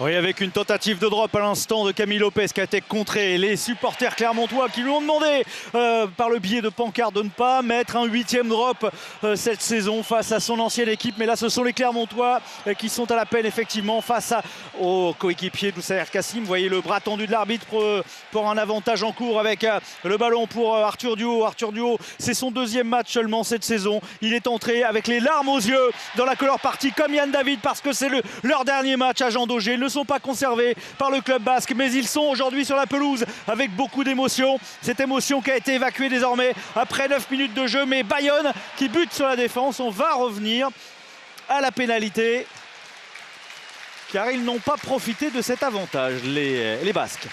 Oui, avec une tentative de drop à l'instant de Camille Lopez qui a été contrée. Les supporters clermontois qui lui ont demandé par le biais de pancartes de ne pas mettre un 8e drop cette saison face à son ancienne équipe. Mais là, ce sont les Clermontois qui sont à la peine effectivement face au coéquipier d'Oussaïr Kassim. Vous voyez le bras tendu de l'arbitre pour un avantage en cours avec le ballon pour Arthur Duhaut. Arthur Duhaut, c'est son 2e match seulement cette saison. Il est entré avec les larmes aux yeux dans la color party comme Yann David parce que c'est leur dernier match à Jean Daugé. Ils ne sont pas conservés par le club basque, mais ils sont aujourd'hui sur la pelouse avec beaucoup d'émotion. Cette émotion qui a été évacuée désormais après 9 minutes de jeu, mais Bayonne qui bute sur la défense. On va revenir à la pénalité car ils n'ont pas profité de cet avantage, les Basques.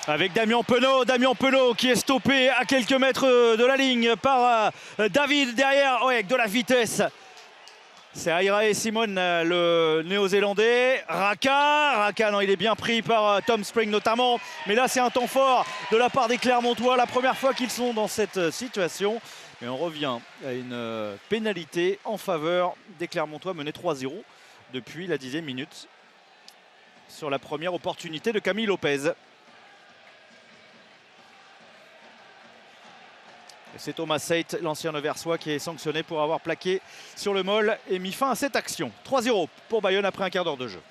Avec Damien Penaud qui est stoppé à quelques mètres de la ligne par David derrière, ouais, avec de la vitesse. C'est Aira et Simon, le néo-zélandais. Raka, non, il est bien pris par Tom Spring notamment. Mais là, c'est un temps fort de la part des Clermontois. La première fois qu'ils sont dans cette situation. Et on revient à une pénalité en faveur des Clermontois menés 3-0 depuis la 10e minute. Sur la première opportunité de Camille Lopez. C'est Thomas Seit, l'ancien Neversois, qui est sanctionné pour avoir plaqué sur le molle et mis fin à cette action. 3-0 pour Bayonne après un quart d'heure de jeu.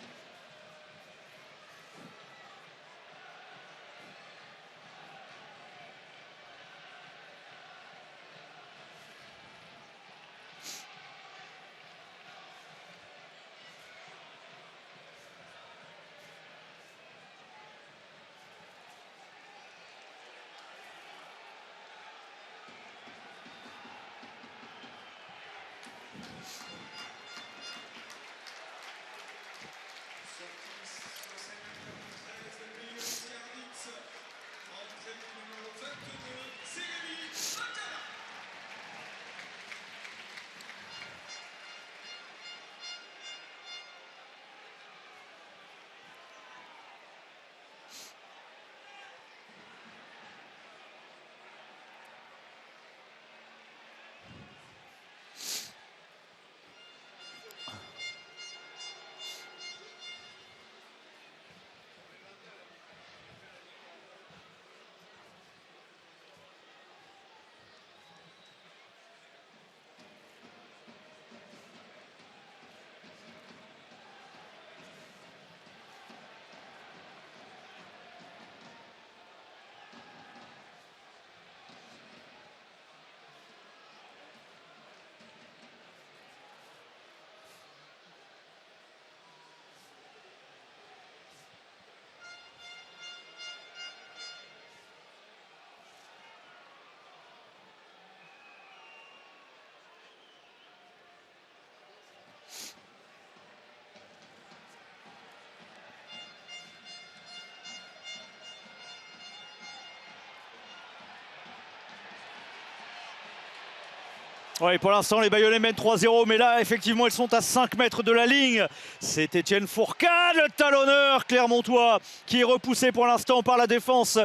Oui, pour l'instant, les Bayonnais mènent 3-0, mais là, effectivement, ils sont à 5 mètres de la ligne. C'est Étienne Fourcade, le talonneur clermontois, qui est repoussé pour l'instant par la défense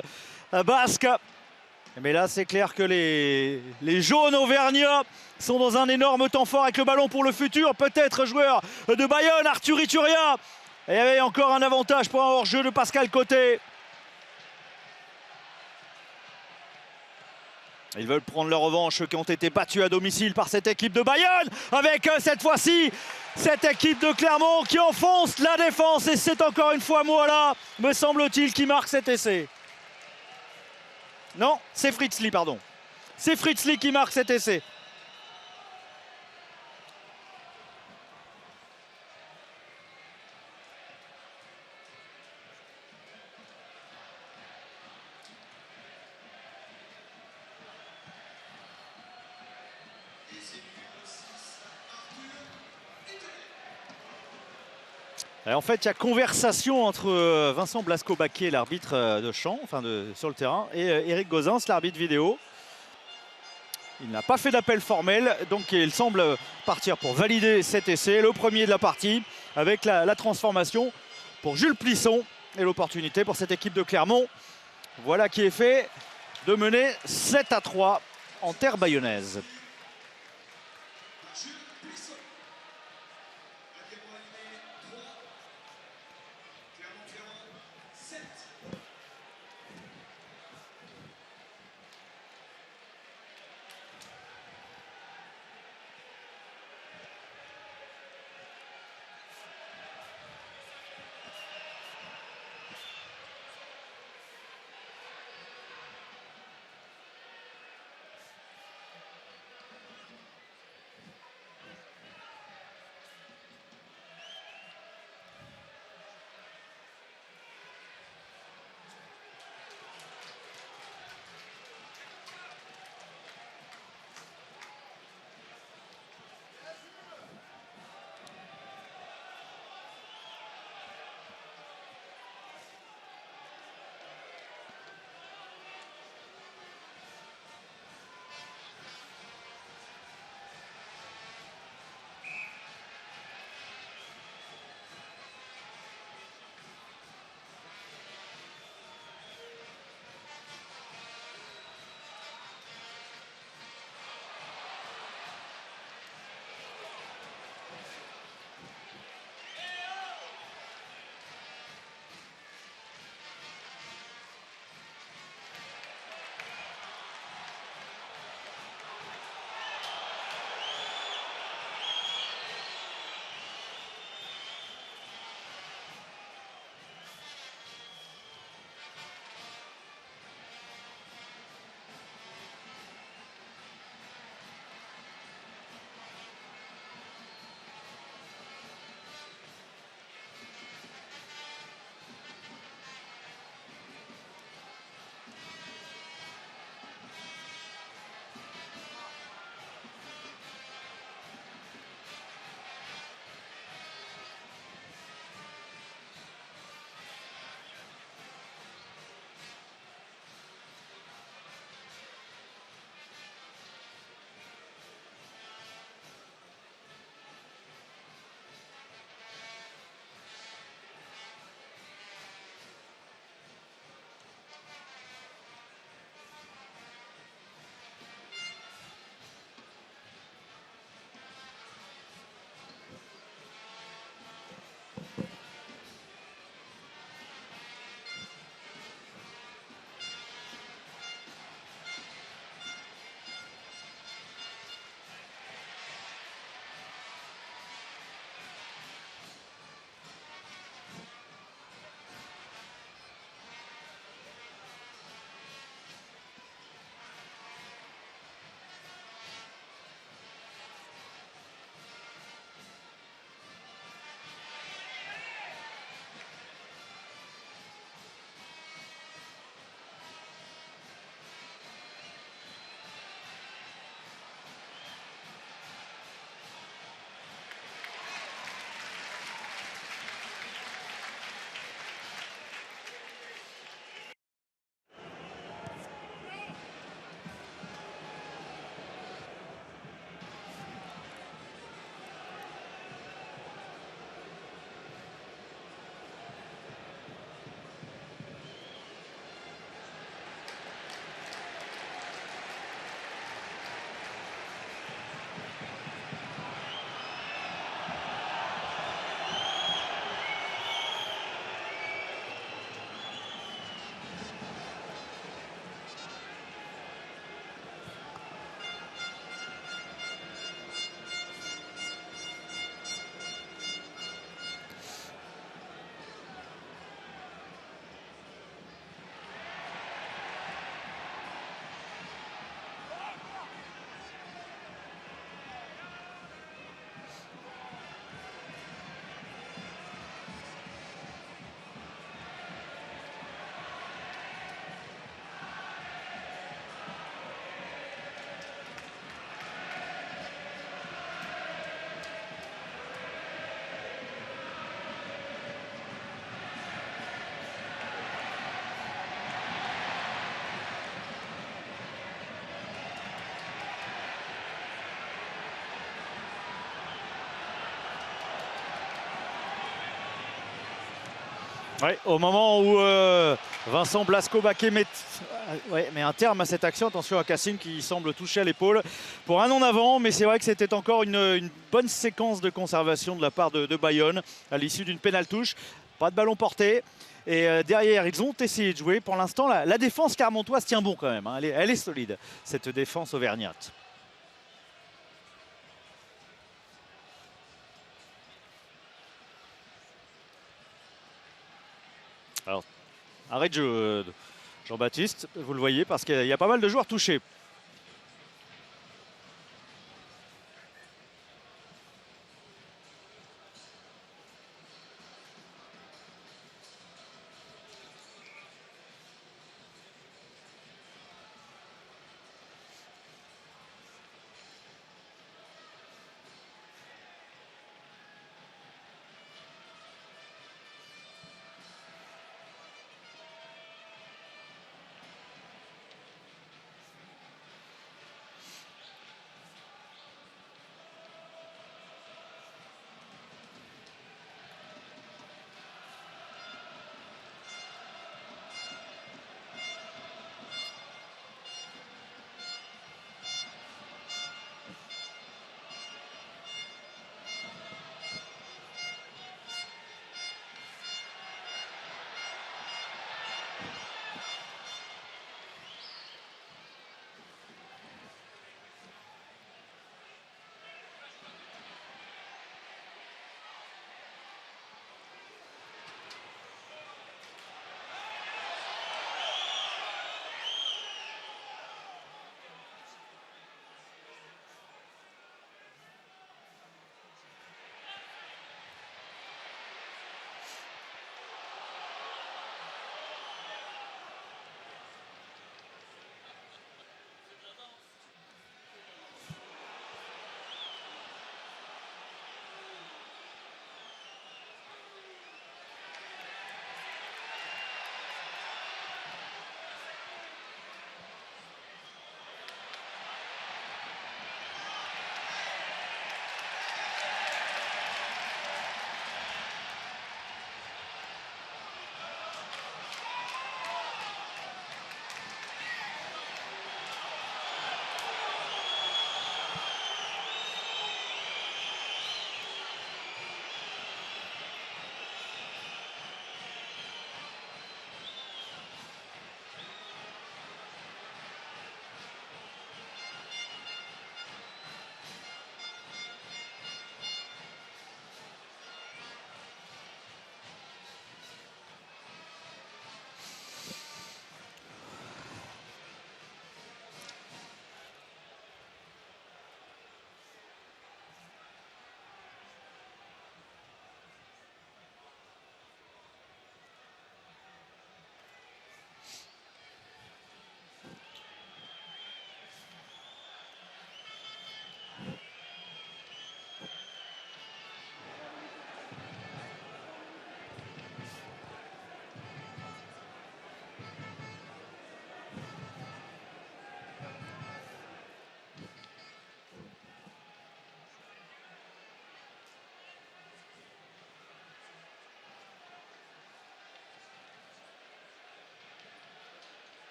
basque. Mais là, c'est clair que les jaunes auvergnats sont dans un énorme temps fort avec le ballon pour le futur. Peut-être joueur de Bayonne, Arthur Ituria. Et il y avait encore un avantage pour un hors-jeu de Pascal Côté. Ils veulent prendre leur revanche, qui ont été battus à domicile par cette équipe de Bayonne, avec cette fois-ci cette équipe de Clermont qui enfonce la défense. Et c'est encore une fois Moala, me semble-t-il, qui marque cet essai. Non, c'est Fritzli, pardon. C'est Fritzli qui marque cet essai. Et en fait, il y a conversation entre Vincent Blasco-Baquet, l'arbitre de champ, enfin sur le terrain, et Eric Gozins, l'arbitre vidéo. Il n'a pas fait d'appel formel, donc il semble partir pour valider cet essai, le premier de la partie, avec la transformation pour Jules Plisson et l'opportunité pour cette équipe de Clermont. Voilà qui est fait de mener 7-3 en terre bayonnaise. Ouais, au moment où Vincent Blasco-Baquet met un terme à cette action. Attention à Cassim qui semble toucher à l'épaule pour un en avant, mais c'est vrai que c'était encore une bonne séquence de conservation de la part de Bayonne à l'issue d'une pénale touche. Pas de ballon porté. Et derrière, ils ont essayé de jouer. Pour l'instant, la défense clermontoise tient bon quand même, hein. Elle est solide, cette défense auvergnate. Alors, arrêt de jeu, Jean-Baptiste, vous le voyez, parce qu'il y a pas mal de joueurs touchés.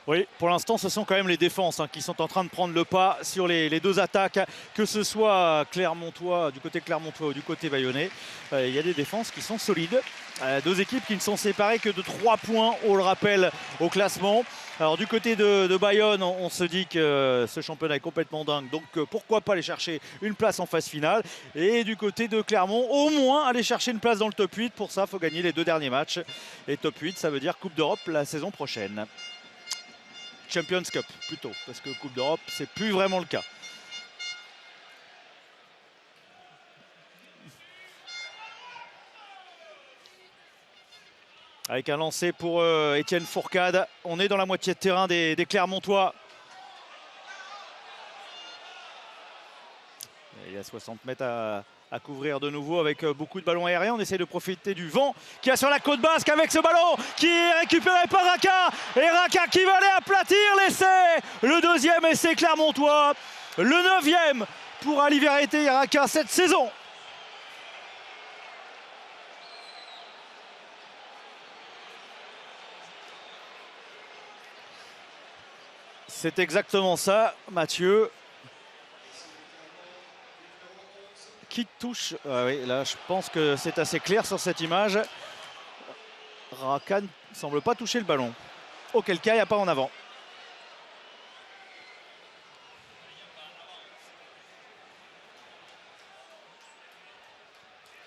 Oui, pour l'instant, ce sont quand même les défenses qui sont en train de prendre le pas sur les deux attaques, que ce soit Clermontois, du côté Clermontois ou du côté bayonnais. Il y a des défenses qui sont solides. Deux équipes qui ne sont séparées que de 3 points, on le rappelle, au classement. Alors du côté de Bayonne, on se dit que ce championnat est complètement dingue, donc pourquoi pas aller chercher une place en phase finale. Et du côté de Clermont, au moins aller chercher une place dans le top 8. Pour ça, il faut gagner les 2 derniers matchs. Et top 8, ça veut dire Coupe d'Europe la saison prochaine. Champions Cup plutôt, parce que Coupe d'Europe, c'est plus vraiment le cas. Avec un lancer pour Étienne Fourcade. On est dans la moitié de terrain des Clermontois. Et il y a 60 mètres à couvrir de nouveau avec beaucoup de ballons aériens. On essaie de profiter du vent qui a sur la côte basque avec ce ballon qui est récupéré par Raka. Et Raka qui va aller aplatir l'essai. Le deuxième essai clermontois. Le 9e pour Ali Verreté et Raka cette saison. C'est exactement ça, Mathieu. Qui touche? Oui, là, je pense que c'est assez clair sur cette image. Raka ne semble pas toucher le ballon. Auquel cas, il n'y a pas en avant.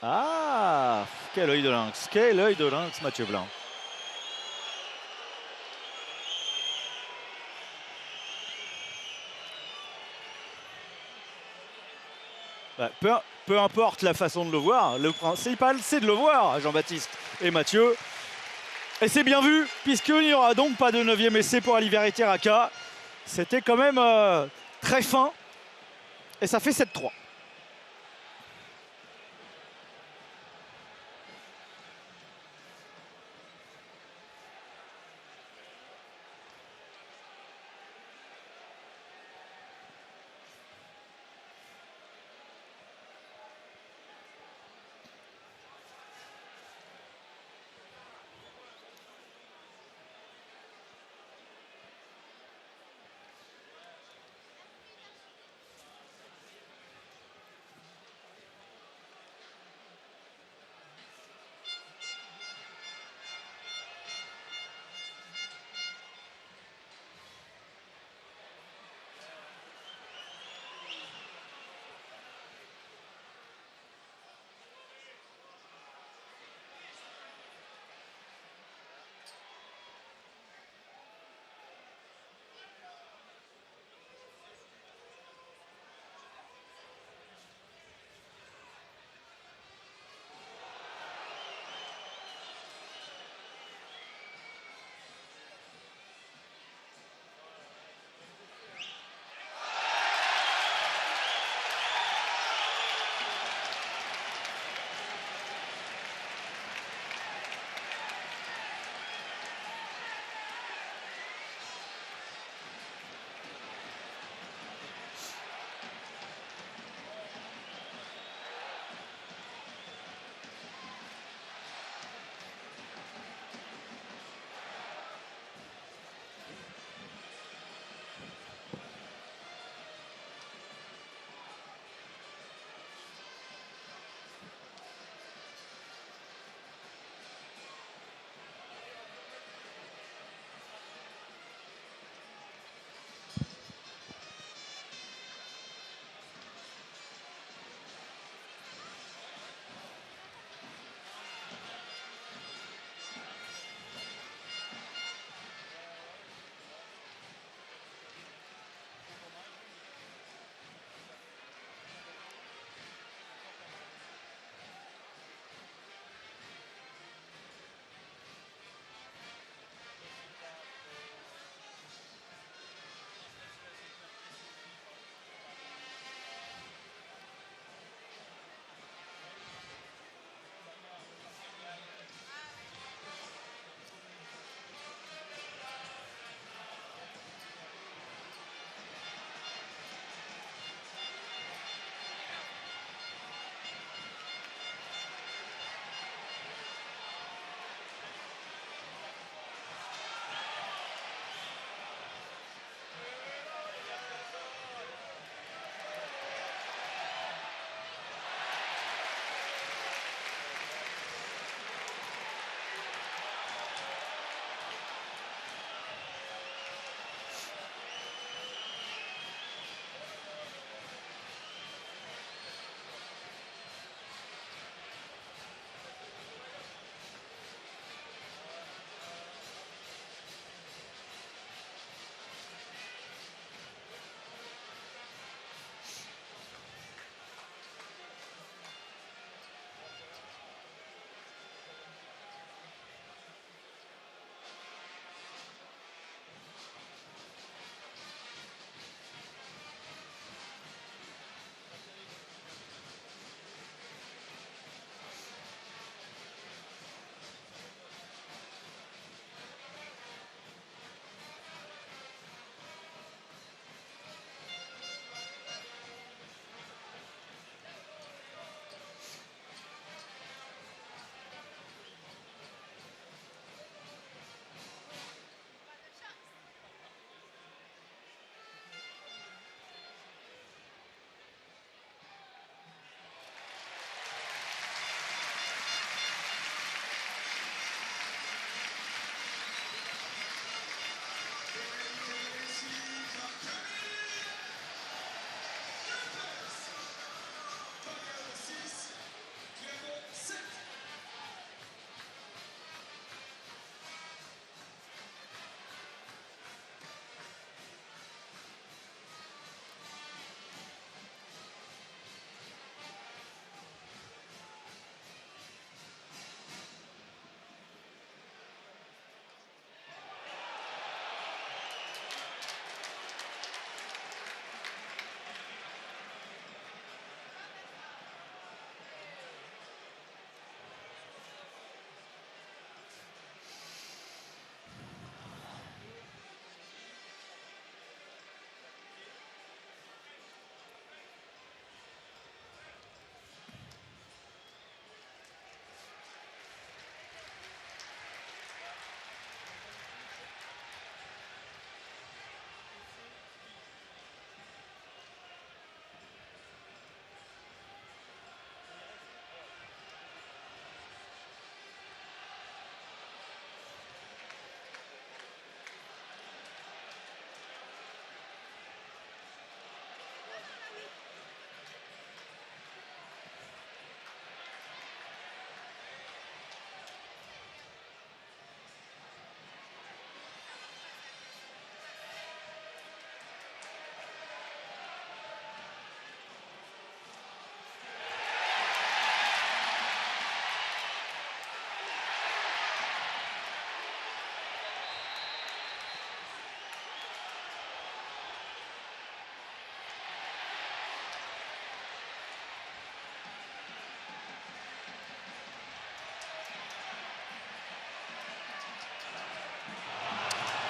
Ah, quel œil de lynx. Quel œil de lynx, Mathieu Blanc. Bah, peu importe la façon de le voir, le principal c'est de le voir, Jean-Baptiste et Mathieu. Et c'est bien vu, puisqu'il n'y aura donc pas de 9e essai pour Ali Verreté Raka. C'était quand même très fin. Et ça fait 7-3.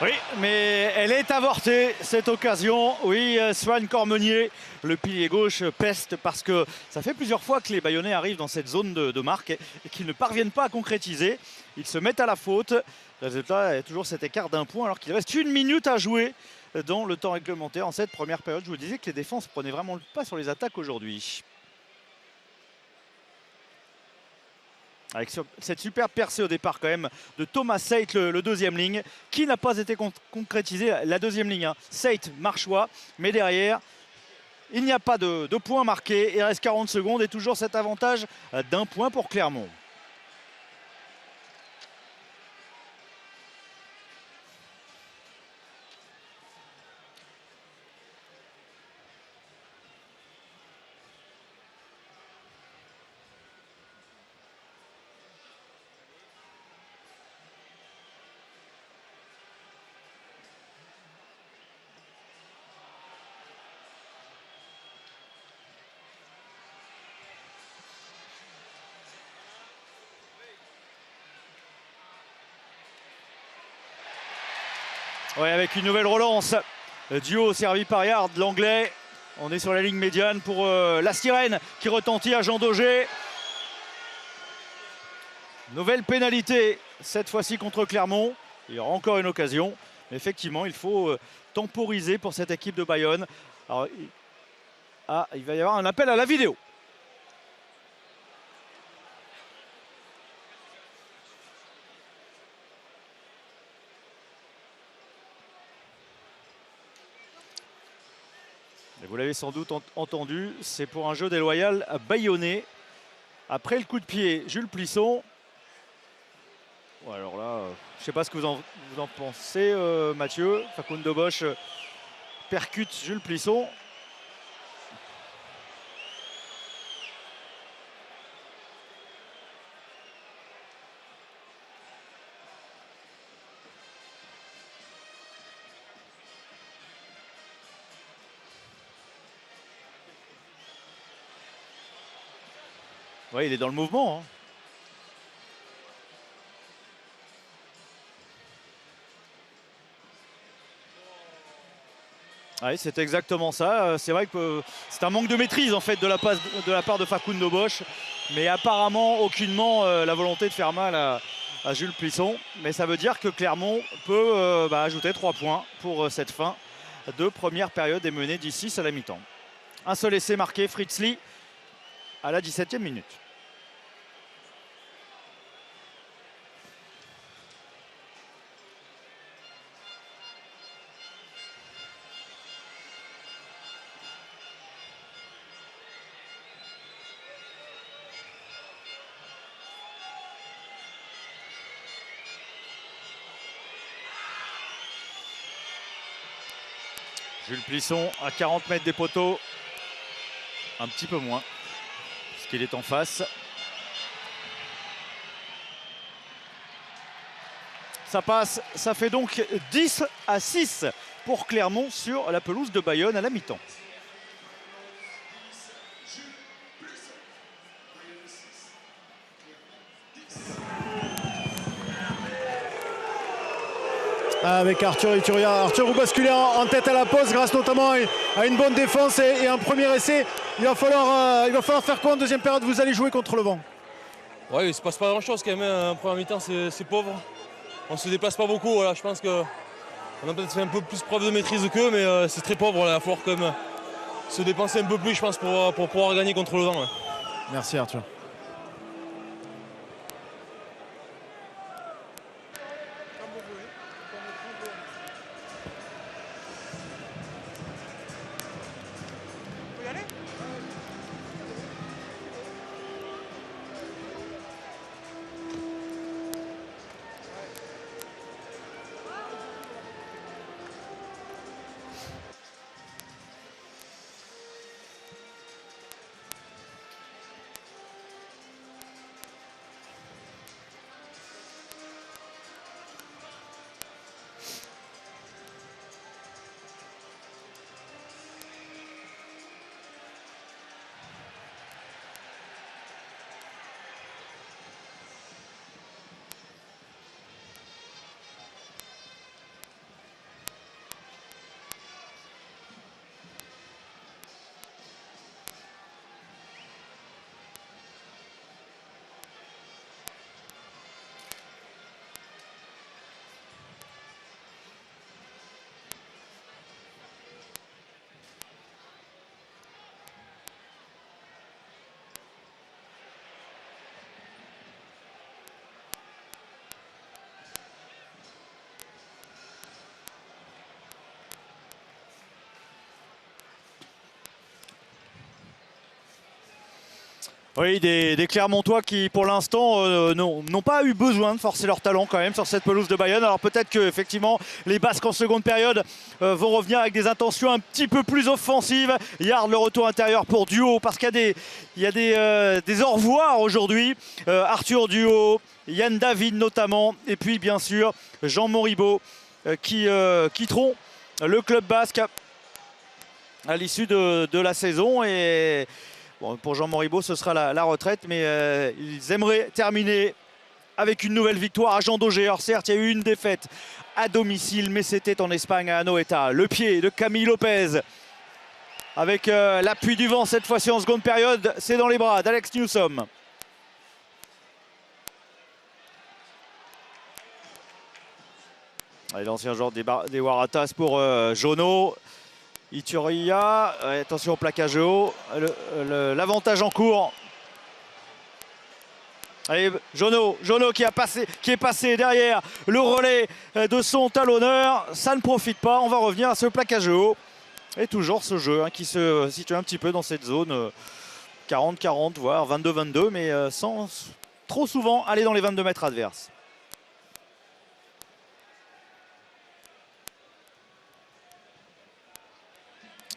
Oui, mais elle est avortée, cette occasion. Oui, Swan Cormenier, le pilier gauche, peste parce que ça fait plusieurs fois que les Bayonnais arrivent dans cette zone de marque et qu'ils ne parviennent pas à concrétiser. Ils se mettent à la faute. Le résultat est toujours cet écart d'1 point alors qu'il reste 1 minute à jouer dans le temps réglementaire en cette première période. Je vous disais que les défenses prenaient vraiment le pas sur les attaques aujourd'hui. Avec cette superbe percée au départ quand même de Thomas Seit, le deuxième ligne, qui n'a pas été concrétisé. La deuxième ligne, hein. Seit, Marchois, mais derrière, il n'y a pas de points marqués. Il reste 40 secondes et toujours cet avantage d'1 point pour Clermont. Oui, avec une nouvelle relance. Duo servi par Yard, l'anglais. On est sur la ligne médiane pour la sirène qui retentit à Jean Daugé. Nouvelle pénalité, cette fois-ci contre Clermont. Il y aura encore une occasion. Mais effectivement, il faut temporiser pour cette équipe de Bayonne. Alors, il va y avoir un appel à la vidéo. Vous l'avez sans doute entendu, c'est pour un jeu déloyal à Bayonnais. Après le coup de pied, Jules Plisson. Bon, alors là, je ne sais pas ce que vous en pensez, Mathieu. Facundo Bosch percute Jules Plisson. Oui, il est dans le mouvement. Hein. Oui, c'est exactement ça. C'est vrai que c'est un manque de maîtrise en fait de la part de Facundo Bosch. Mais apparemment, aucunement la volonté de faire mal à Jules Plisson. Mais ça veut dire que Clermont peut ajouter 3 points pour cette fin de première période et mener d'ici à la mi-temps. Un seul essai marqué, Fritzli, à la 17e minute. Jules Plisson à 40 mètres des poteaux. Un petit peu moins, puisqu'il est en face. Ça passe, ça fait donc 10-6 pour Clermont sur la pelouse de Bayonne à la mi-temps. Avec Arthur Ituria. Arthur, vous basculez en tête à la pause grâce notamment à une bonne défense et un premier essai. Il va falloir faire quoi en deuxième période? Vous allez jouer contre le vent. Ouais, il ne se passe pas grand-chose quand même. En première mi-temps, c'est pauvre. On ne se déplace pas beaucoup. Voilà. Je pense qu'on a peut-être fait un peu plus preuve de maîtrise qu'eux, mais c'est très pauvre. Voilà. Il va falloir quand même se dépenser un peu plus, je pense, pour pouvoir gagner contre le vent. Ouais. Merci Arthur. Oui, des Clermontois qui pour l'instant n'ont pas eu besoin de forcer leur talent quand même sur cette pelouse de Bayonne. Alors peut-être que effectivement les Basques en seconde période vont revenir avec des intentions un petit peu plus offensives. Yard le retour intérieur pour Duhaut parce qu'il y a des au revoir aujourd'hui. Arthur Duhaut, Yann David notamment et puis bien sûr Jean Moribaud qui quitteront le club basque à l'issue de la saison. Et bon, pour Jean Moribaud, ce sera la retraite, mais ils aimeraient terminer avec une nouvelle victoire à Jean Daugé. Alors certes, il y a eu une défaite à domicile, mais c'était en Espagne à Anoeta. Le pied de Camille Lopez avec l'appui du vent cette fois-ci en seconde période. C'est dans les bras d'Alex Newsom. L'ancien joueur des Waratahs pour Jono. Ituria, attention au plaquage haut, l'avantage en cours. Allez, Jono qui est passé derrière le relais de son talonneur. Ça ne profite pas, on va revenir à ce plaquage haut. Et toujours ce jeu qui se situe un petit peu dans cette zone 40-40, voire 22-22, mais sans trop souvent aller dans les 22 mètres adverses.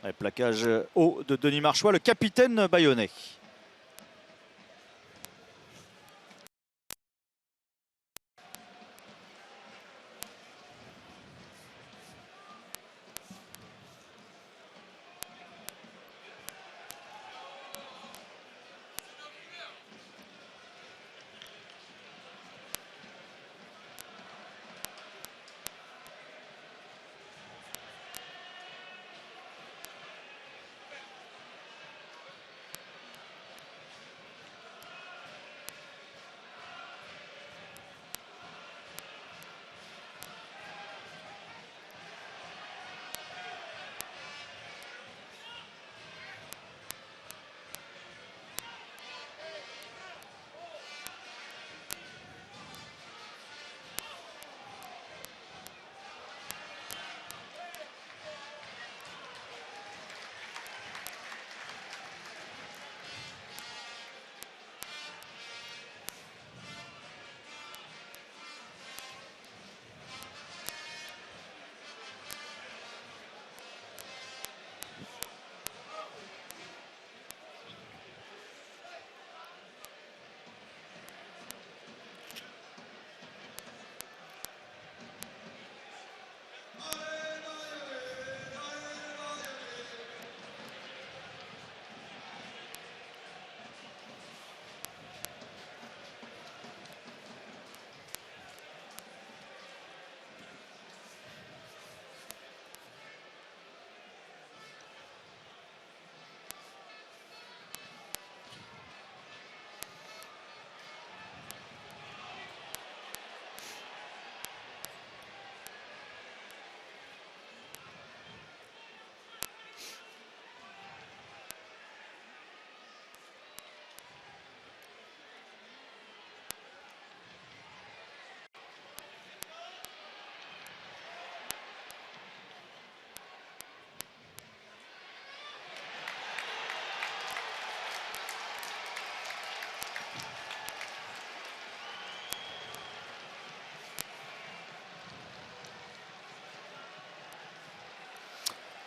Et plaquage haut de Denis Marchois, le capitaine bayonnais.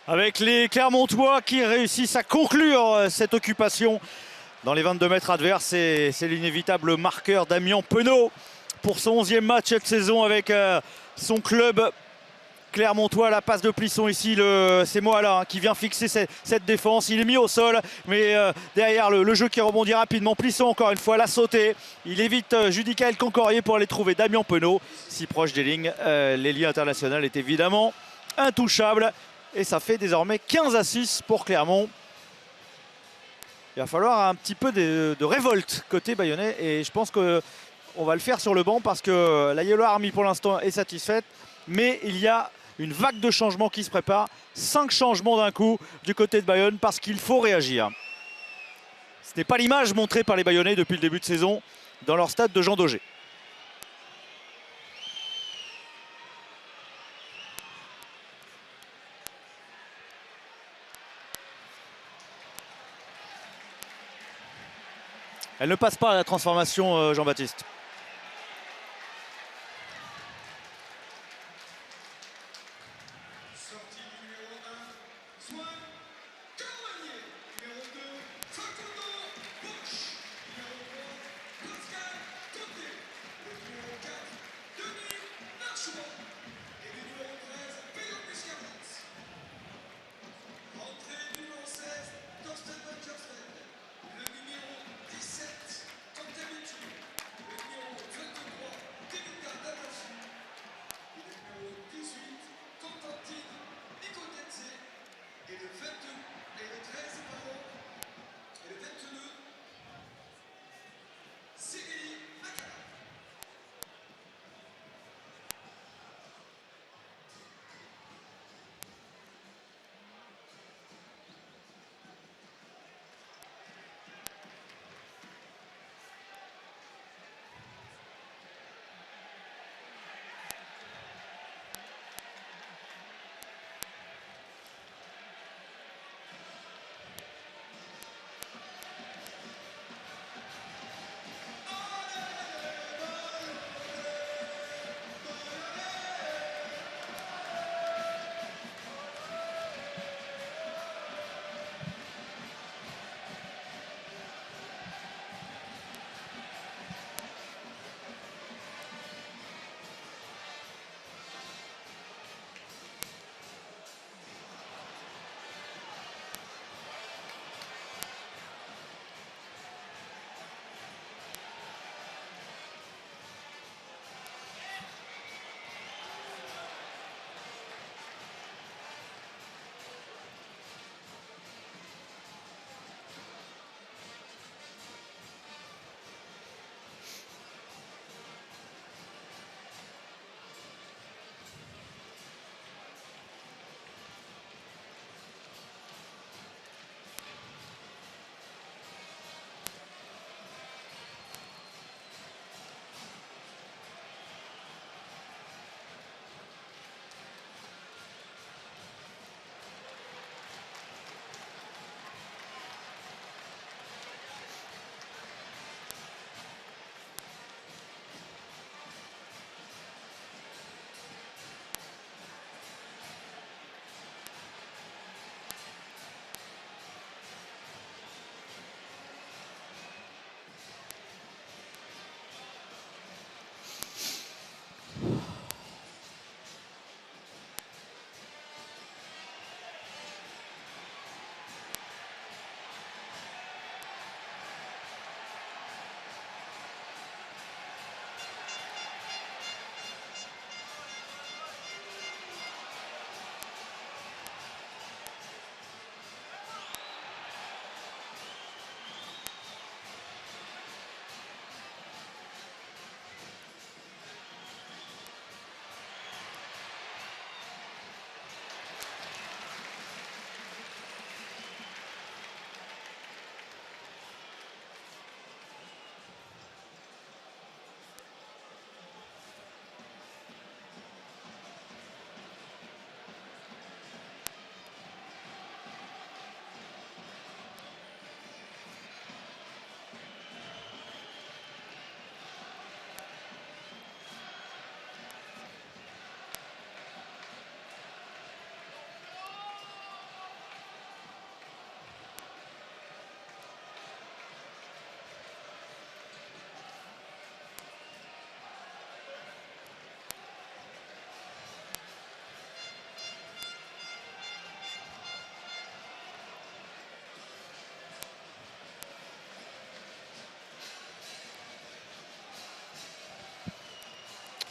Avec les Clermontois qui réussissent à conclure cette occupation dans les 22 mètres adverses. C'est l'inévitable marqueur Damien Penaud pour son 11e match cette saison avec son club Clermontois. La passe de Plisson ici, c'est Moala qui vient fixer cette défense. Il est mis au sol, mais derrière le jeu qui rebondit rapidement. Plisson encore une fois, l'a sauté. Il évite Judicaël Cancorier pour aller trouver Damien Penaud. Si proche des lignes, l'ailier international est évidemment intouchable. Et ça fait désormais 15-6 pour Clermont. Il va falloir un petit peu de révolte côté bayonnais. Et je pense qu'on va le faire sur le banc parce que la Yellow Army pour l'instant est satisfaite. Mais il y a une vague de changements qui se prépare. 5 changements d'un coup du côté de Bayonne parce qu'il faut réagir. Ce n'est pas l'image montrée par les Bayonnais depuis le début de saison dans leur stade de Jean Daugé. Elle ne passe pas à la transformation, Jean-Baptiste.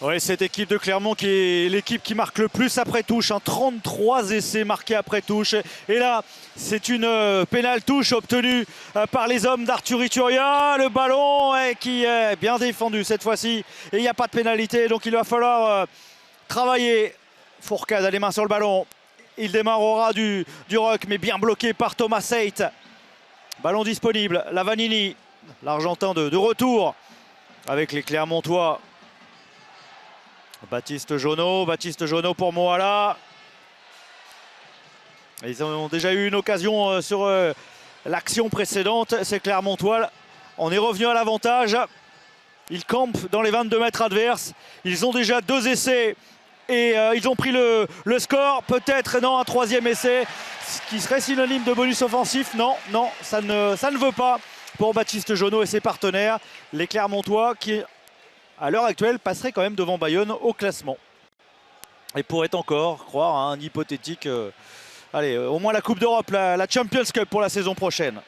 Oui, cette équipe de Clermont qui est l'équipe qui marque le plus après touche, 33 essais marqués après touche. Et là, c'est une pénale touche obtenue par les hommes d'Arthur Ituria. Le ballon qui est bien défendu cette fois-ci. Et il n'y a pas de pénalité, donc il va falloir travailler. Fourcade a les mains sur le ballon. Il démarrera du rock, mais bien bloqué par Thomas Seit. Ballon disponible, Lavanini, l'Argentin de retour avec les Clermontois. Baptiste Jonneau pour Moala. Ils ont déjà eu une occasion sur l'action précédente. C'est Clermontois On est revenu à l'avantage. Ils campent dans les 22 mètres adverses. Ils ont déjà 2 essais et ils ont pris le score. Peut-être non, un 3e essai, ce qui serait synonyme de bonus offensif. Non, non, ça ne veut pas pour Baptiste Jonot et ses partenaires. Les Clermontois qui, à l'heure actuelle, passeraient quand même devant Bayonne au classement. Et pourraient encore croire à un hypothétique... allez, au moins la Coupe d'Europe, la Champions Cup pour la saison prochaine.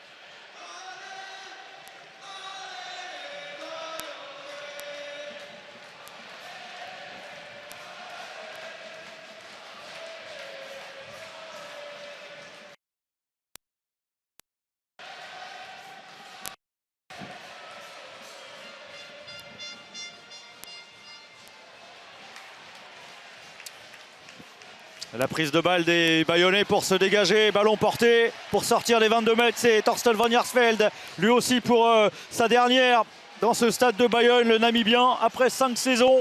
La prise de balle des Bayonnais pour se dégager, ballon porté pour sortir les 22 mètres, c'est Torsten van Jaarsveld, lui aussi pour sa dernière dans ce stade de Bayonne, le Namibien, après 5 saisons.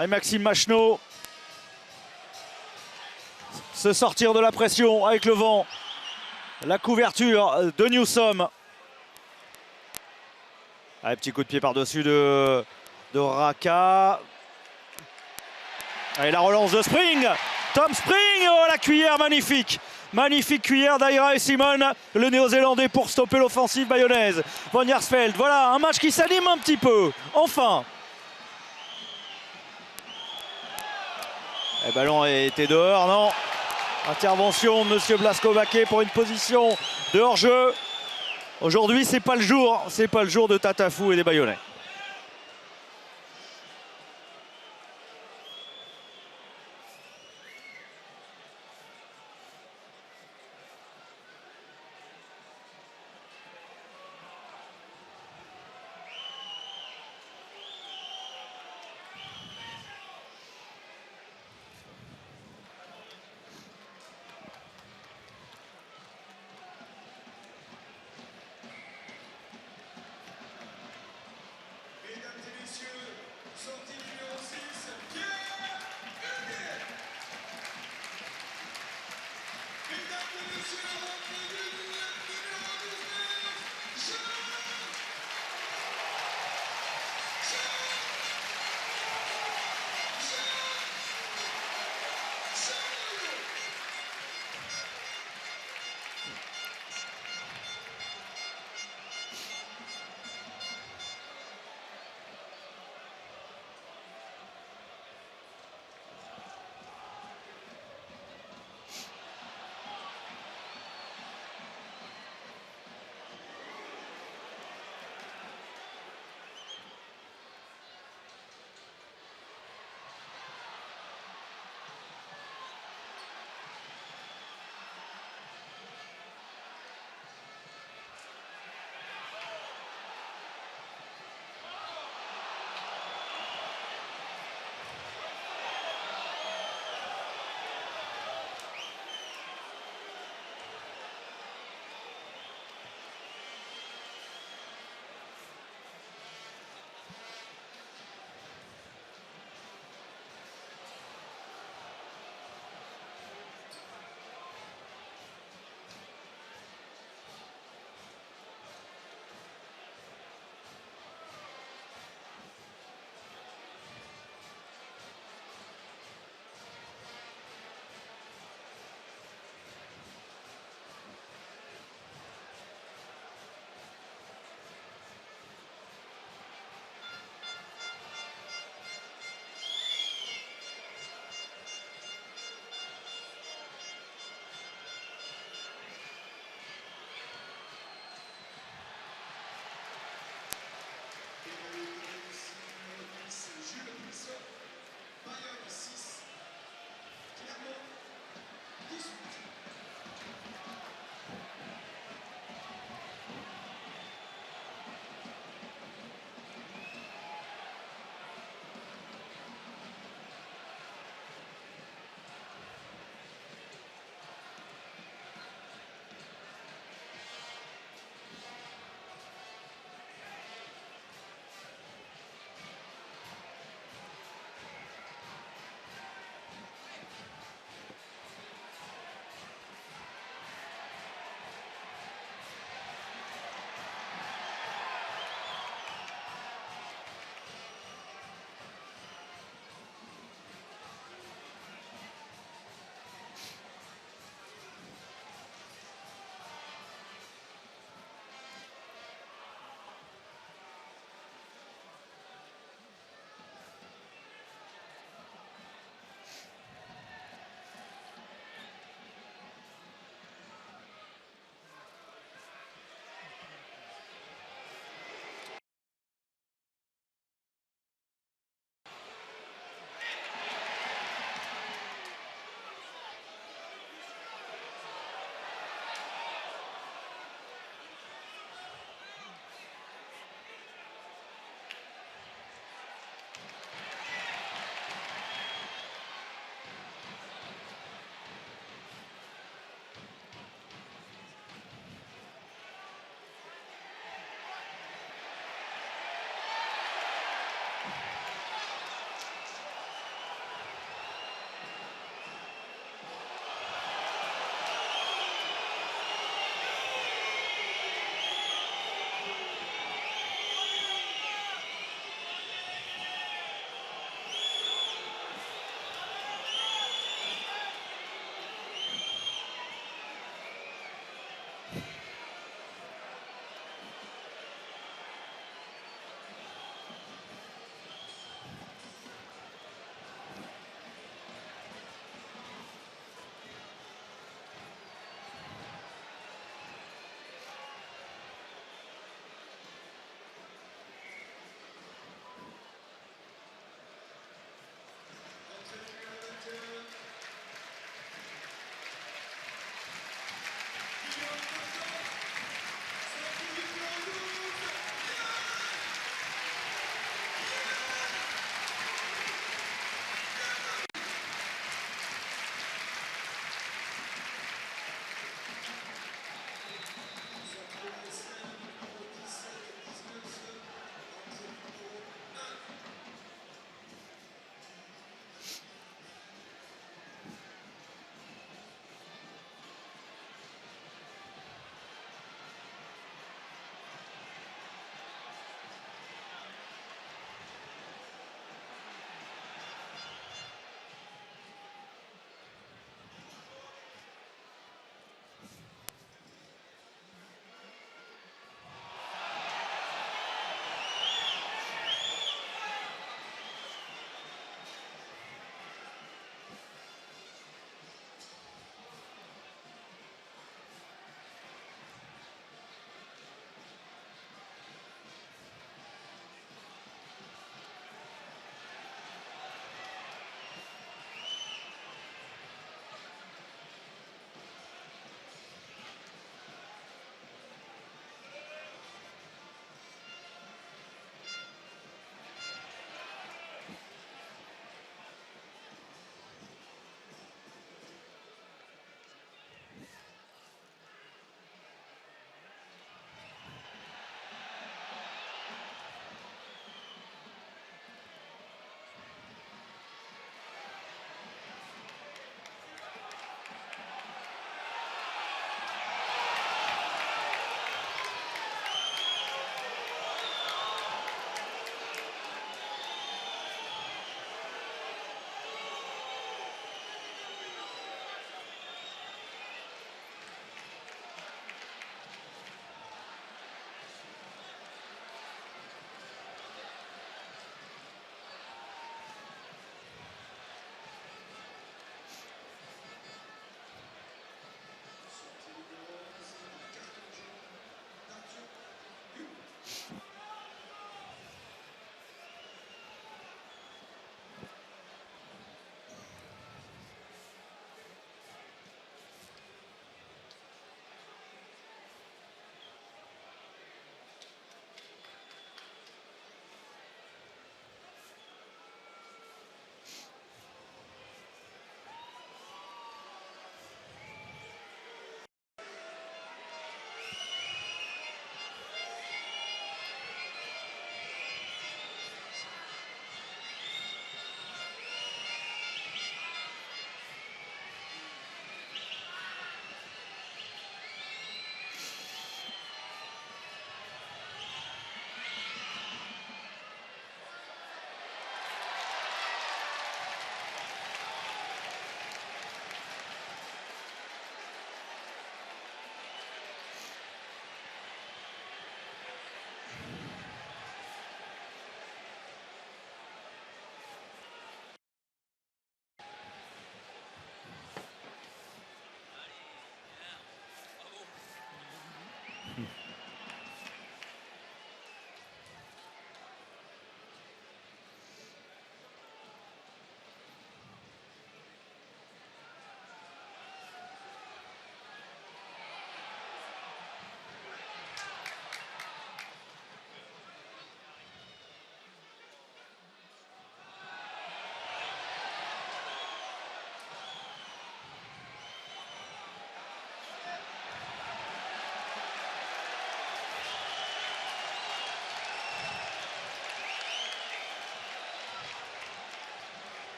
Et Maxime Machenaud se sortir de la pression avec le vent, la couverture de Newsom. Allez, petit coup de pied par-dessus de Raka. Et la relance de Spring, Tom Spring, oh la cuillère magnifique. Magnifique cuillère d'Aira et Simon, le néo-zélandais pour stopper l'offensive bayonnaise. Van Jaarsveld, voilà un match qui s'anime un petit peu, enfin. Le ballon était dehors, non. Intervention de M. Blasko-Baquet pour une position de hors-jeu. Aujourd'hui, c'est pas le jour de Tatafou et des Bayonnais.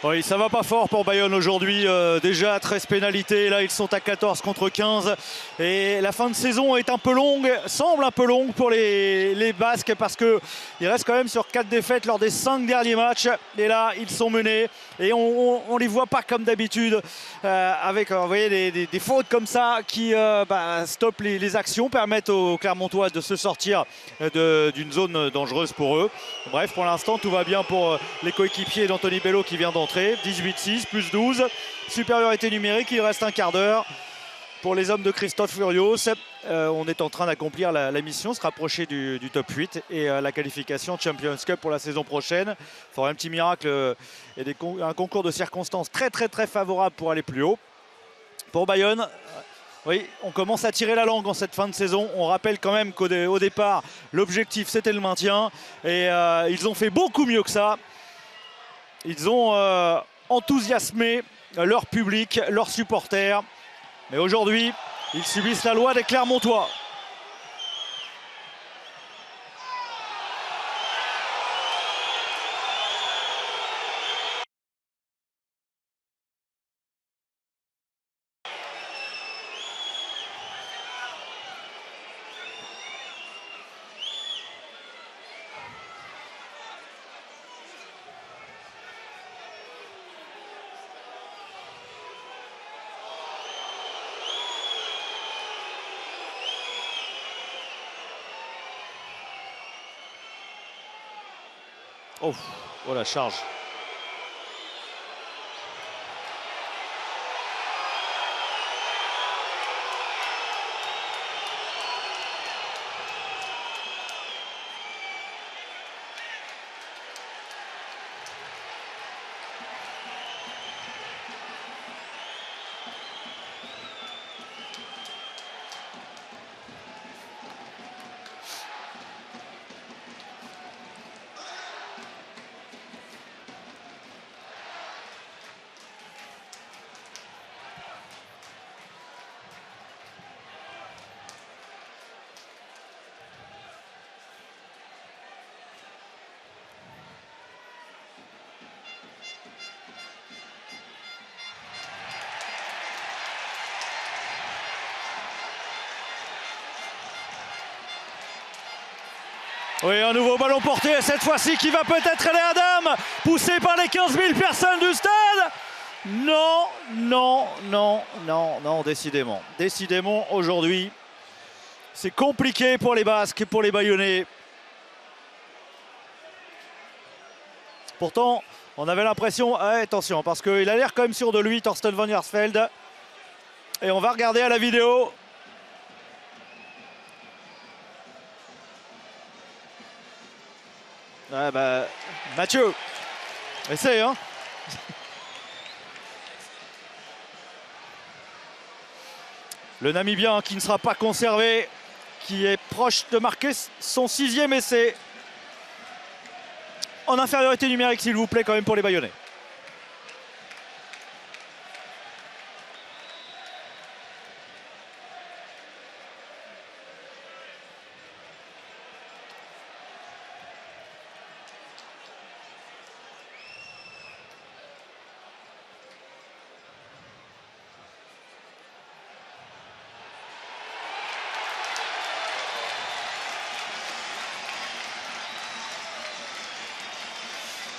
Oui, ça va pas fort pour Bayonne aujourd'hui. Déjà 13 pénalités, là ils sont à 14 contre 15. Et la fin de saison est un peu longue, semble un peu longue pour les Basques parce qu'ils restent quand même sur 4 défaites lors des 5 derniers matchs. Et là, ils sont menés et on les voit pas comme d'habitude avec vous voyez, des fautes comme ça qui stoppent les actions, permettent aux Clermontois de se sortir d'une zone dangereuse pour eux. Bref, pour l'instant, tout va bien pour les coéquipiers d'Anthony Bello qui vient d'entrer. 18-6, plus 12. Supériorité numérique, il reste un quart d'heure. Pour les hommes de Christophe Furios, on est en train d'accomplir la mission, se rapprocher du top 8 et la qualification Champions Cup pour la saison prochaine. Il faudra un petit miracle et un concours de circonstances très favorable pour aller plus haut. Pour Bayonne, oui, on commence à tirer la langue en cette fin de saison. On rappelle quand même qu'au départ, l'objectif c'était le maintien et ils ont fait beaucoup mieux que ça. Ils ont enthousiasmé leur public, leurs supporters. Mais aujourd'hui, ils subissent la loi des Clermontois. Oh, oh la charge. Oui, un nouveau ballon porté, cette fois-ci qui va peut-être aller à Dame, poussé par les 15 000 personnes du stade. Non, non, non, non, non, décidément. Décidément, aujourd'hui, c'est compliqué pour les Basques et pour les Bayonnais. Pourtant, on avait l'impression, attention, parce qu'il a l'air quand même sûr de lui, Thorsten van Jaarsveld. Et on va regarder à la vidéo. Ah bah, Mathieu, essaye hein. Le Namibien qui ne sera pas conservé, qui est proche de marquer son 6e essai. En infériorité numérique s'il vous plaît quand même pour les Bayonnais.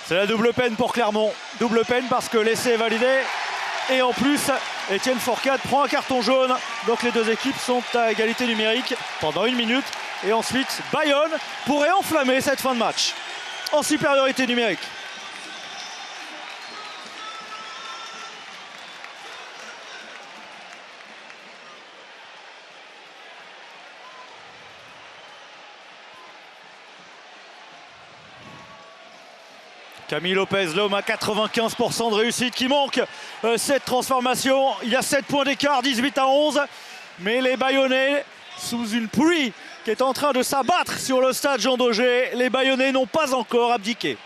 C'est la double peine pour Clermont. Double peine parce que l'essai est validé. Et en plus, Étienne Fourcade prend un carton jaune. Donc les deux équipes sont à égalité numérique pendant 1 minute. Et ensuite, Bayonne pourrait enflammer cette fin de match en supériorité numérique. Camille Lopez, l'homme à 95% de réussite qui manque cette transformation. Il y a 7 points d'écart, 18-11. Mais les Bayonnais, sous une pluie qui est en train de s'abattre sur le stade Jean Daugé, les Bayonnais n'ont pas encore abdiqué.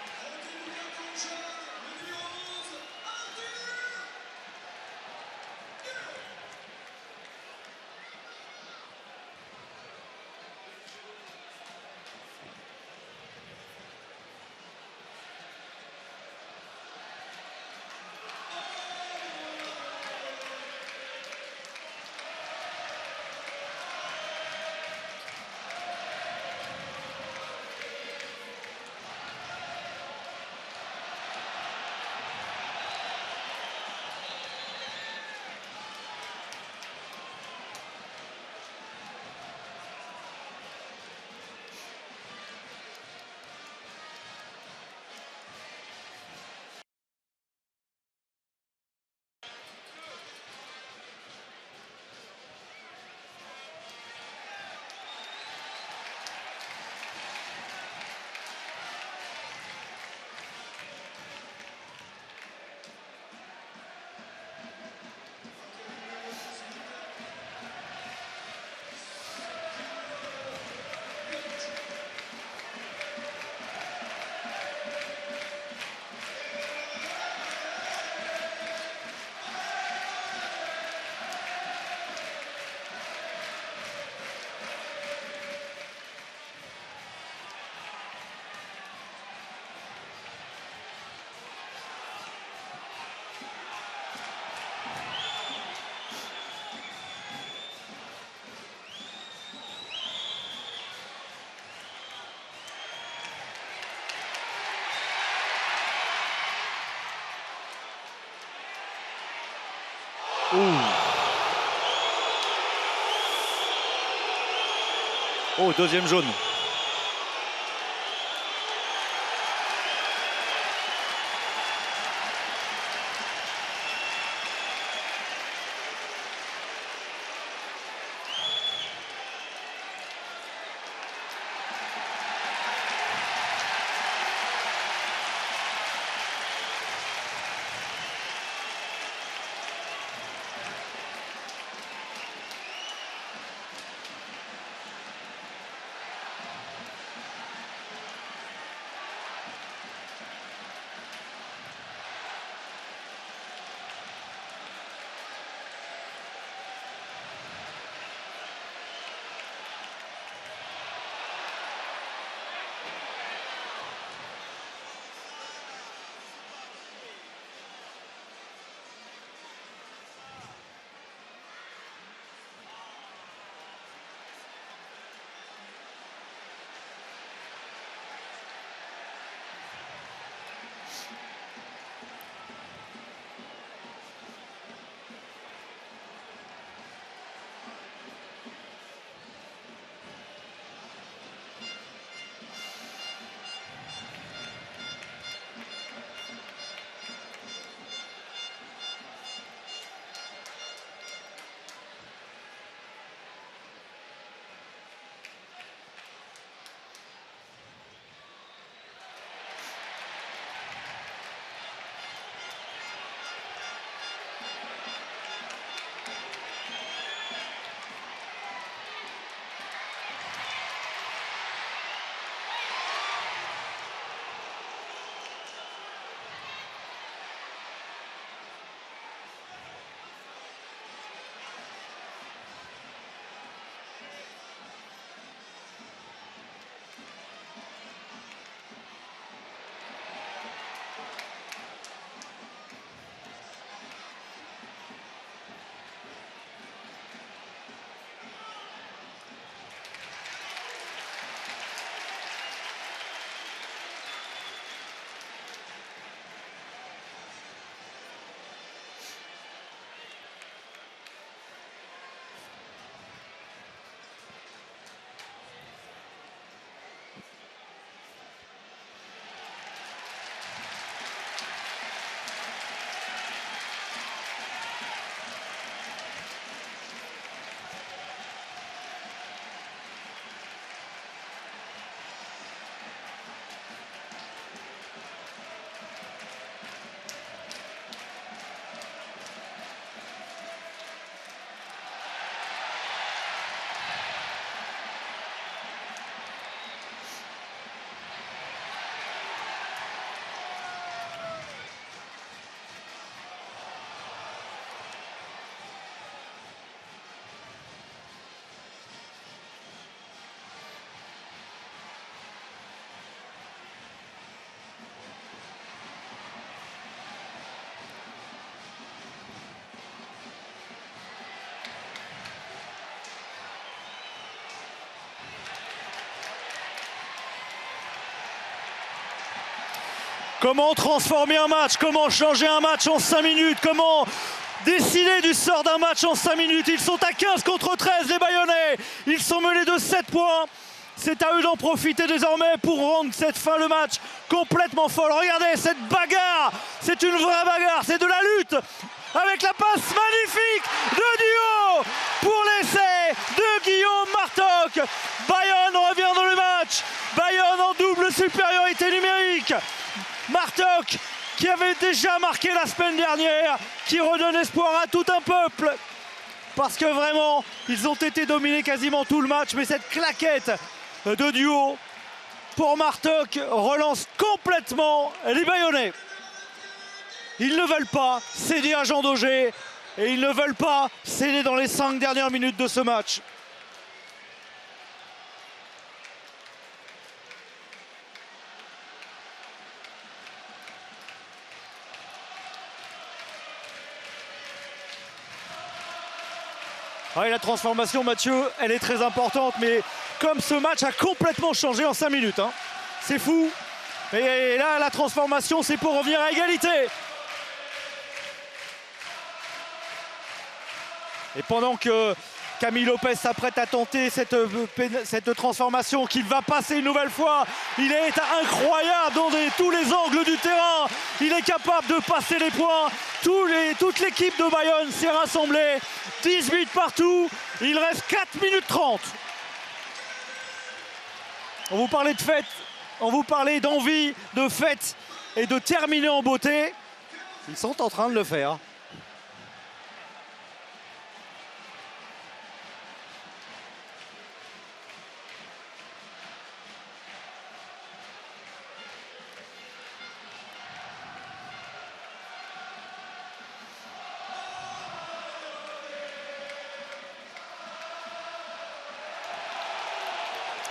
Oh, deuxième jaune. Comment transformer un match? Comment changer un match en 5 minutes? Comment décider du sort d'un match en 5 minutes? Ils sont à 15 contre 13, les Bayonnais. Ils sont menés de 7 points. C'est à eux d'en profiter désormais pour rendre cette fin de match complètement folle. Regardez cette bagarre. C'est une vraie bagarre. C'est de la lutte. Avec la passe magnifique de duo pour l'essai de Guillaume Martok. Bayonne revient dans le match. Bayonne en double supériorité numérique. Martok qui avait déjà marqué la semaine dernière, qui redonne espoir à tout un peuple. Parce que vraiment, ils ont été dominés quasiment tout le match. Mais cette claquette de duo pour Martok relance complètement les Bayonnais. Ils ne veulent pas céder à Jean Daugé et ils ne veulent pas céder dans les 5 dernières minutes de ce match. Ouais, la transformation, Mathieu, elle est très importante, mais comme ce match a complètement changé en 5 minutes, hein, c'est fou. Et là, la transformation, c'est pour revenir à égalité. Et pendant que Camille Lopez s'apprête à tenter cette transformation qu'il va passer une nouvelle fois. Il est incroyable dans tous les angles du terrain. Il est capable de passer les points. Toute l'équipe de Bayonne s'est rassemblée. 18 partout. Il reste 4 minutes 30. On vous parlait de fête. On vous parlait d'envie, de fête et de terminer en beauté. Ils sont en train de le faire.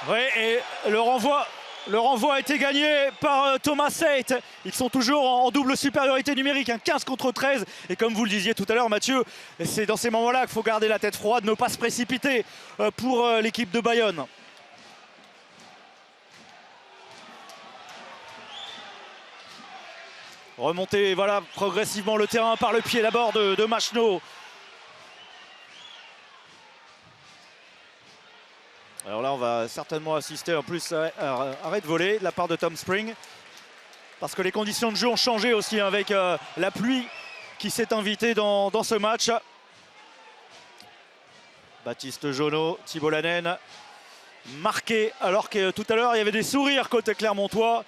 Oui, et le renvoi a été gagné par Thomas Seyt. Ils sont toujours en double supériorité numérique, 15 contre 13. Et comme vous le disiez tout à l'heure, Mathieu, c'est dans ces moments-là qu'il faut garder la tête froide, ne pas se précipiter pour l'équipe de Bayonne. Remonter voilà, progressivement le terrain par le pied d'abord de Machno. Alors là, on va certainement assister en plus à un arrêt de volée de la part de Tom Spring. Parce que les conditions de jeu ont changé aussi avec la pluie qui s'est invitée dans ce match. Baptiste Jonot, Thibault Lanen marqué alors que tout à l'heure il y avait des sourires côté Clermontois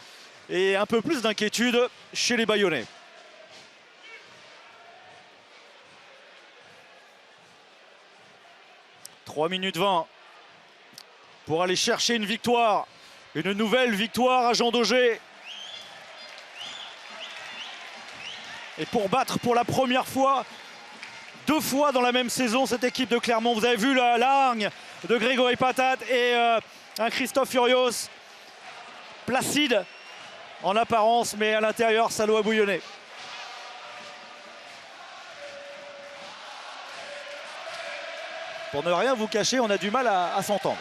et un peu plus d'inquiétude chez les Bayonnais. « 3 minutes 20 pour aller chercher une victoire, une nouvelle victoire à Jean Daugé. Et pour battre pour la première fois, 2 fois dans la même saison, cette équipe de Clermont. Vous avez vu la hargne de Grégory Patate et un Christophe Furios placide en apparence, mais à l'intérieur, ça doit bouillonner. Pour ne rien vous cacher, on a du mal à s'entendre.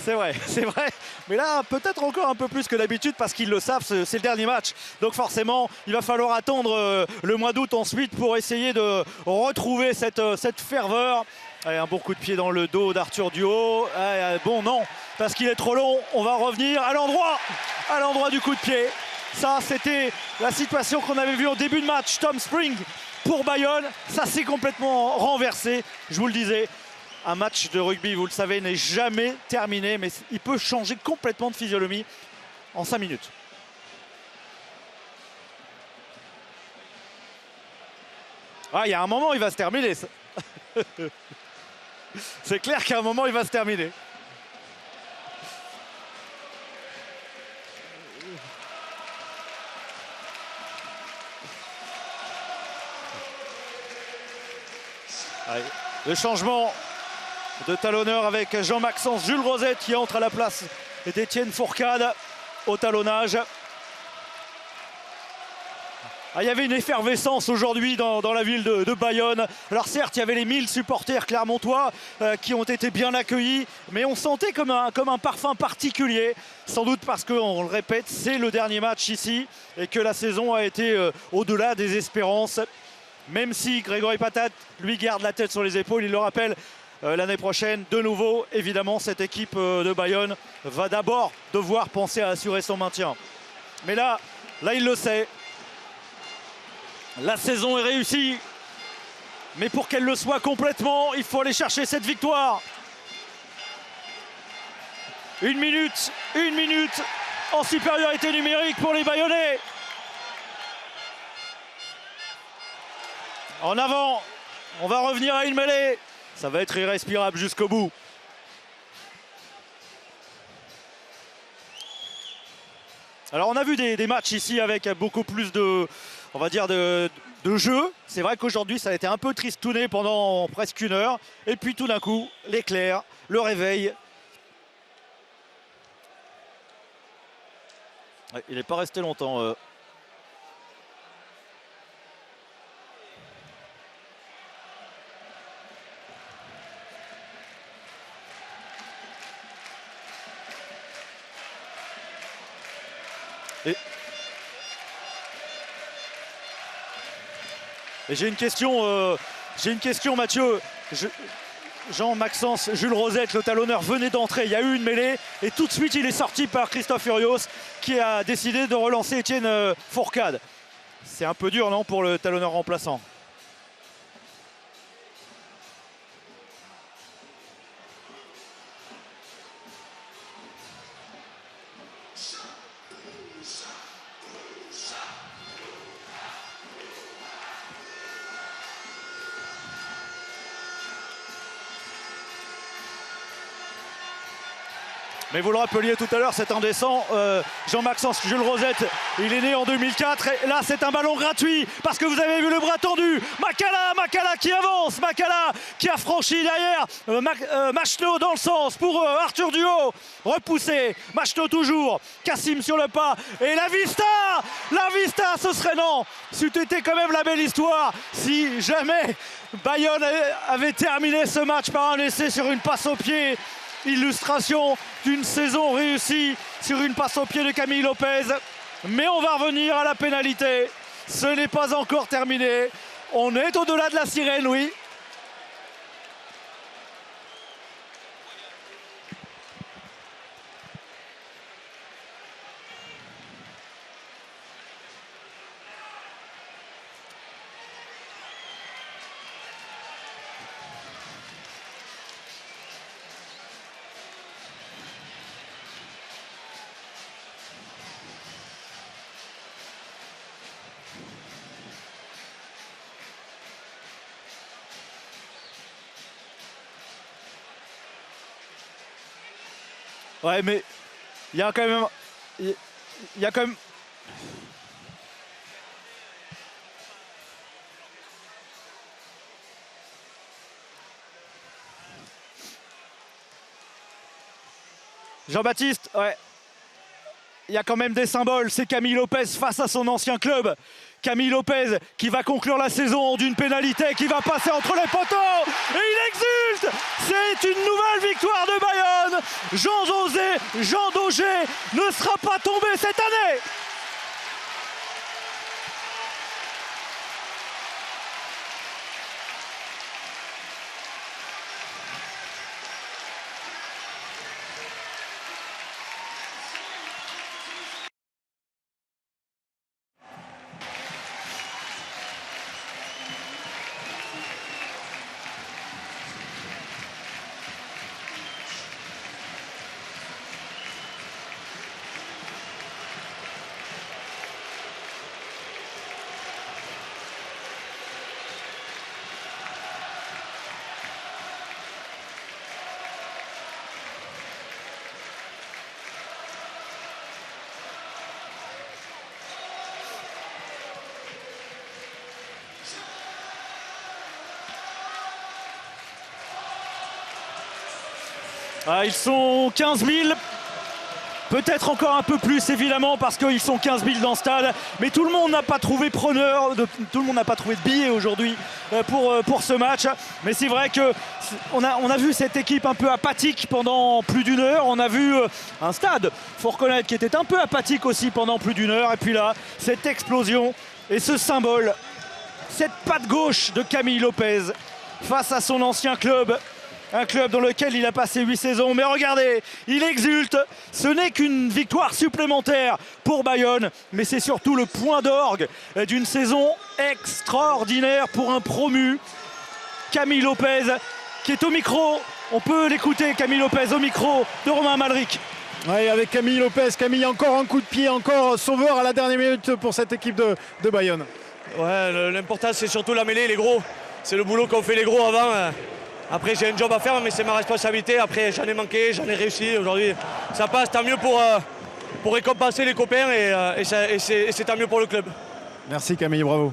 C'est vrai. Mais là, peut-être encore un peu plus que d'habitude parce qu'ils le savent, c'est le dernier match. Donc forcément, il va falloir attendre le mois d'août ensuite pour essayer de retrouver cette ferveur. Allez, un bon coup de pied dans le dos d'Arthur Duhaut. Bon, non, parce qu'il est trop long. On va revenir à l'endroit du coup de pied. Ça, c'était la situation qu'on avait vue au début de match. Tom Spring pour Bayonne. Ça s'est complètement renversé, je vous le disais. Un match de rugby, vous le savez, n'est jamais terminé, mais il peut changer complètement de physionomie en 5 minutes. Ah, il y a un moment, il va se terminer. C'est clair qu'à un moment, il va se terminer. Allez, le changement de talonneur avec Jean-Maxence Jules Rosette qui entre à la place d'Étienne Fourcade au talonnage. Il y avait une effervescence aujourd'hui dans la ville de Bayonne. Alors certes, il y avait les 1000 supporters clermontois qui ont été bien accueillis, mais on sentait comme un parfum particulier. Sans doute parce qu'on le répète, c'est le dernier match ici et que la saison a été au-delà des espérances. Même si Grégory Patate, lui, garde la tête sur les épaules, il le rappelle, l'année prochaine, de nouveau, évidemment, cette équipe de Bayonne va d'abord devoir penser à assurer son maintien. Mais là, il le sait. La saison est réussie. Mais pour qu'elle le soit complètement, il faut aller chercher cette victoire. 1 minute en supériorité numérique pour les Bayonnais. En avant, on va revenir à une mêlée. Ça va être irrespirable jusqu'au bout. Alors on a vu des matchs ici avec beaucoup plus de, on va dire, de jeu. C'est vrai qu'aujourd'hui ça a été un peu tristouné pendant presque 1 heure. Et puis tout d'un coup, l'éclair, le réveil. Ouais, il n'est pas resté longtemps. Et j'ai une question, Mathieu. Jean-Maxence Jules Rosette, le talonneur, venait d'entrer. Il y a eu une mêlée et tout de suite il est sorti par Christophe Furios qui a décidé de relancer Étienne Fourcade. C'est un peu dur, non, pour le talonneur remplaçant? Mais vous le rappeliez tout à l'heure, c'est indécent. Jean-Maxence Jules Rosette, il est né en 2004. Et là, c'est un ballon gratuit parce que vous avez vu le bras tendu. Makala qui avance. Makala qui a franchi derrière. Machno dans le sens pour Arthur Duhaut. Repoussé. Machno toujours. Cassim sur le pas. Et la Vista, ce serait non. C'eût été quand même la belle histoire si jamais Bayonne avait terminé ce match par un essai sur une passe au pied. Illustration d'une saison réussie sur une passe au pied de Camille Lopez. Mais on va revenir à la pénalité. Ce n'est pas encore terminé. On est au-delà de la sirène, oui. Ouais, mais il y a quand même. Jean-Baptiste, ouais. Il y a quand même des symboles. C'est Camille Lopez face à son ancien club. Camille Lopez qui va conclure la saison d'une pénalité qui va passer entre les poteaux. Et il exulte. C'est une nouvelle victoire de Bayonne. Jean Daugé ne sera pas tombé cette année. Ah, ils sont 15 000, peut-être encore un peu plus évidemment parce qu'ils sont 15 000 dans le stade. Mais tout le monde n'a pas trouvé tout le monde n'a pas trouvé de billet aujourd'hui pour ce match. Mais c'est vrai qu'on a vu cette équipe un peu apathique pendant plus d'une heure. On a vu un stade, faut reconnaître, qui était un peu apathique aussi pendant plus d'une heure. Et puis là, cette explosion et ce symbole, cette patte gauche de Camille Lopez face à son ancien club. Un club dans lequel il a passé 8 saisons. Mais regardez, il exulte. Ce n'est qu'une victoire supplémentaire pour Bayonne. Mais c'est surtout le point d'orgue d'une saison extraordinaire pour un promu. Camille Lopez, qui est au micro. On peut l'écouter, Camille Lopez, au micro de Romain Malric. Oui, avec Camille Lopez. Camille, encore un coup de pied, encore sauveur à la dernière minute pour cette équipe de Bayonne. Ouais, l'important, c'est surtout la mêlée, les gros. C'est le boulot qu'ont fait les gros avant. Après, j'ai un job à faire, mais c'est ma responsabilité. Après, j'en ai manqué, j'en ai réussi. Aujourd'hui, ça passe, tant mieux pour récompenser les copains et c'est tant mieux pour le club. Merci Camille, bravo.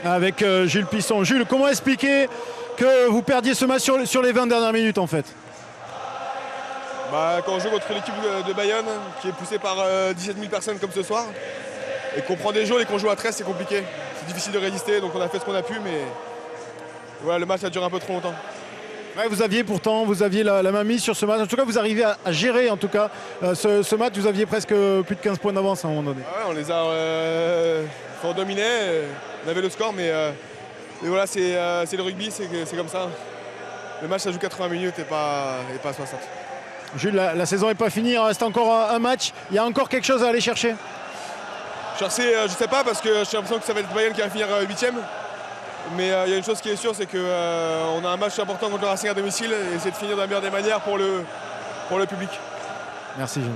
avec Jules Pisson. Jules, comment expliquer que vous perdiez ce match sur les 20 dernières minutes en fait? Quand on joue contre l'équipe de Bayonne, qui est poussée par 17 000 personnes comme ce soir, et qu'on prend des jaunes et qu'on joue à 13, c'est compliqué. C'est difficile de résister, donc on a fait ce qu'on a pu, mais voilà, le match a duré un peu trop longtemps. Ouais, vous aviez la main mise sur ce match. En tout cas, vous arrivez à gérer en tout cas ce match. Vous aviez presque plus de 15 points d'avance à un moment donné. Ouais, on les a on dominait, on avait le score, mais voilà, c'est le rugby, c'est comme ça. Le match, ça joue 80 minutes et pas 60. Jules, la saison n'est pas finie, il reste encore un match. Il y a encore quelque chose à aller chercher? Je sais pas, parce que j'ai l'impression que ça va être Bayonne qui va finir 8e. Mais il y a une chose qui est sûre, c'est qu'on a un match important contre le Racing à domicile et c'est de finir de la meilleure des manières pour le public. Merci Jules.